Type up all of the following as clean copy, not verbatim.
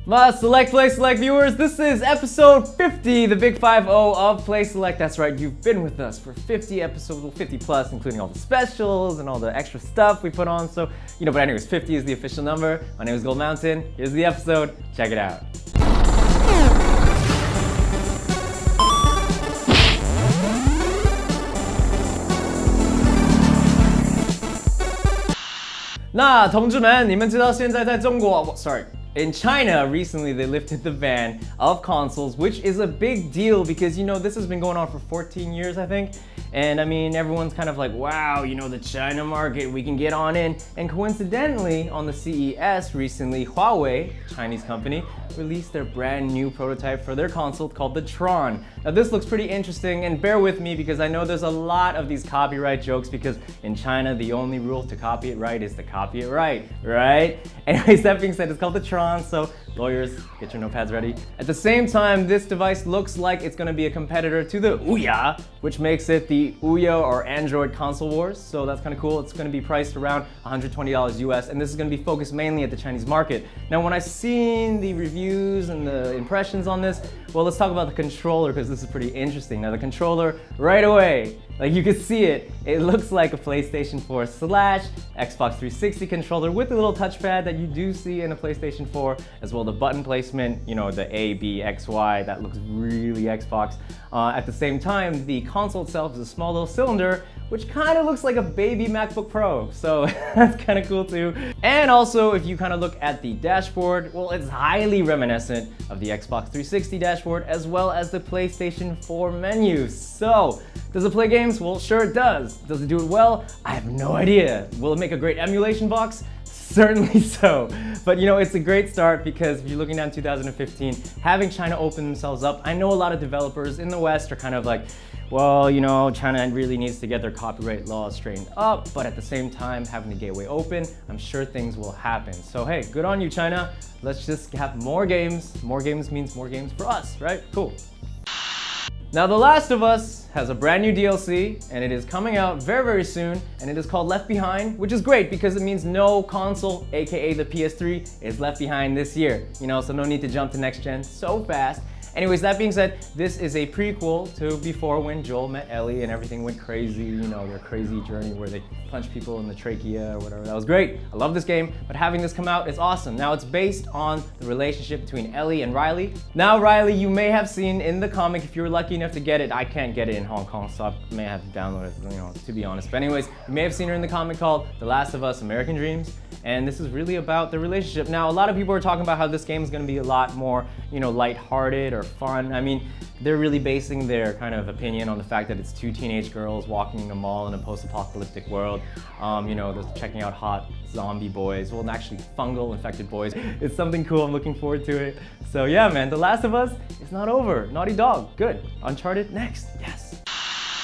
Select Play Select viewers, this is episode 50, the big 50 of Play Select. That's right, you've been with us for 50 episodes, well 50 plus, including all the specials and all the extra stuff we put on. So, but anyways, 50 is the official number. My name is Gold Mountain. Here's the episode. Check it out. In China, recently they lifted the ban of consoles, which is a big deal because, this has been going on for 14 years, I think. And I mean, everyone's kind of like, wow, the China market, we can get on in. And coincidentally, on the CES recently, Huawei, Chinese company, released their brand new prototype for their console called the Tron. Now this looks pretty interesting, and bear with me because I know there's a lot of these copyright jokes because in China, the only rule to copy it right is to copy it right? Anyways, that being said, it's called the Tron, so lawyers, get your notepads ready. At the same time, this device looks like it's gonna be a competitor to the Ouya, which makes it the Ouya or Android console wars, so that's kind of cool. It's gonna be priced around $120 US, and this is gonna be focused mainly at the Chinese market. Now, when I've seen the reviews and the impressions on this, well, let's talk about the controller because this is pretty interesting. Now, the controller, right away, like you can see it looks like a PlayStation 4 / Xbox 360 controller with the little touchpad that you do see in a PlayStation 4, as well the button placement, the A, B, X, Y, that looks really Xbox. At the same time, the console itself is a small little cylinder, which kind of looks like a baby MacBook Pro, so that's kind of cool too. And also, if you kind of look at the dashboard, well, it's highly reminiscent of the Xbox 360 dashboard, as well as the PlayStation 4 menu. So, does it play games? Well, sure it does. Does it do it well? I have no idea. Will it make a great emulation box? Certainly so. But it's a great start because if you're looking down 2015, having China open themselves up, I know a lot of developers in the West are kind of like, well, China really needs to get their copyright laws straightened up, but at the same time, having the gateway open, I'm sure things will happen. So hey, good on you, China. Let's just have more games. More games means more games for us, right? Cool. Now, The Last of Us has a brand new DLC, and it is coming out very, very soon, and it is called Left Behind, which is great because it means no console, aka the PS3, is left behind this year. So no need to jump to next gen so fast. Anyways, that being said, this is a prequel to before when Joel met Ellie and everything went crazy, their crazy journey where they punch people in the trachea or whatever. That was great. I love this game, but having this come out is awesome. Now, it's based on the relationship between Ellie and Riley. Now, Riley, you may have seen in the comic, if you were lucky enough to get it, I can't get it in Hong Kong, so I may have to download it, to be honest. But anyways, you may have seen her in the comic called The Last of Us: American Dreams, and this is really about the relationship. Now, a lot of people are talking about how this game is going to be a lot more, lighthearted or fun. I mean, they're really basing their kind of opinion on the fact that it's two teenage girls walking in a mall in a post-apocalyptic world. They're checking out hot zombie boys, well, actually fungal infected boys. It's something cool. I'm looking forward to it. So yeah, man, The Last of Us is not over. Naughty Dog, good. Uncharted, next, yes.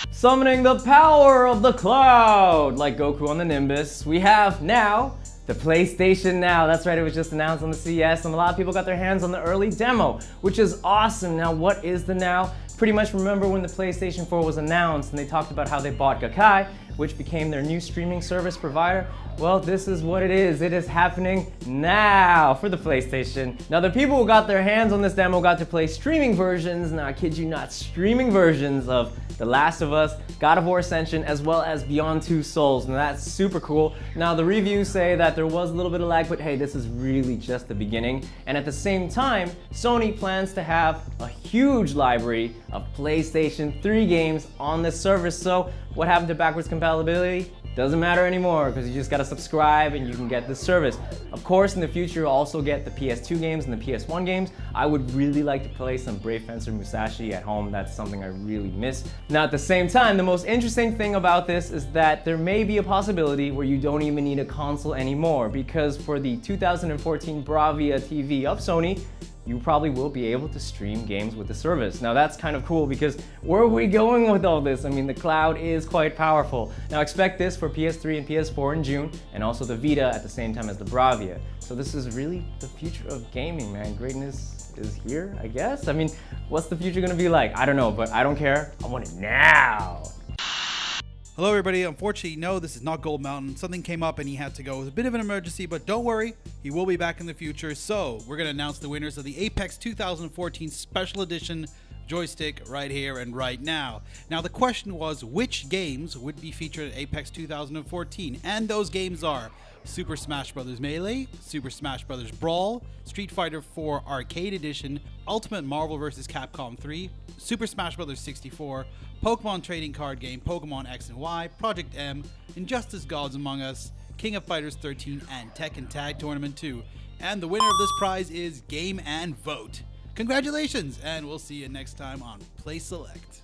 Summoning the power of the cloud, like Goku on the Nimbus, we have now the PlayStation Now. That's right, it was just announced on the CES, and a lot of people got their hands on the early demo, which is awesome. Now, what is the Now? Pretty much remember when the PlayStation 4 was announced and they talked about how they bought Gakkai, which became their new streaming service provider. Well, this is what it is. It is happening now for the PlayStation. Now, the people who got their hands on this demo got to play streaming versions, now I kid you not, streaming versions of The Last of Us, God of War Ascension, as well as Beyond Two Souls. Now, that's super cool. Now, the reviews say that there was a little bit of lag, but hey, this is really just the beginning. And at the same time, Sony plans to have a huge library of PlayStation 3 games on this service. So what happened to backwards compatibility? Doesn't matter anymore because you just gotta subscribe and you can get this service. Of course, in the future, you'll also get the PS2 games and the PS1 games. I would really like to play some Brave Fencer Musashi at home. That's something I really miss. Now, at the same time, the most interesting thing about this is that there may be a possibility where you don't even need a console anymore, because for the 2014 Bravia TV of Sony, you probably will be able to stream games with the service. Now, that's kind of cool because where are we going with all this? I mean, the cloud is quite powerful. Now, expect this for PS3 and PS4 in June, and also the Vita at the same time as the Bravia. So this is really the future of gaming, man. Greatness is here, I guess. I mean, what's the future gonna be like? I don't know, but I don't care. I want it now. Hello everybody, unfortunately no, this is not Gold Mountain. Something came up and he had to go. It was a bit of an emergency, but don't worry, he will be back in the future. So we're going to announce the winners of the Apex 2014 Special Edition joystick right here and right now. Now the question was, which games would be featured at Apex 2014? And those games are Super Smash Bros. Melee, Super Smash Bros. Brawl, Street Fighter IV Arcade Edition, Ultimate Marvel vs. Capcom 3, Super Smash Bros. 64, Pokemon Trading Card Game, Pokemon X and Y, Project M, Injustice Gods Among Us, King of Fighters 13, and Tekken Tag Tournament 2. And the winner of this prize is Game and Vote. Congratulations, and we'll see you next time on Play Select.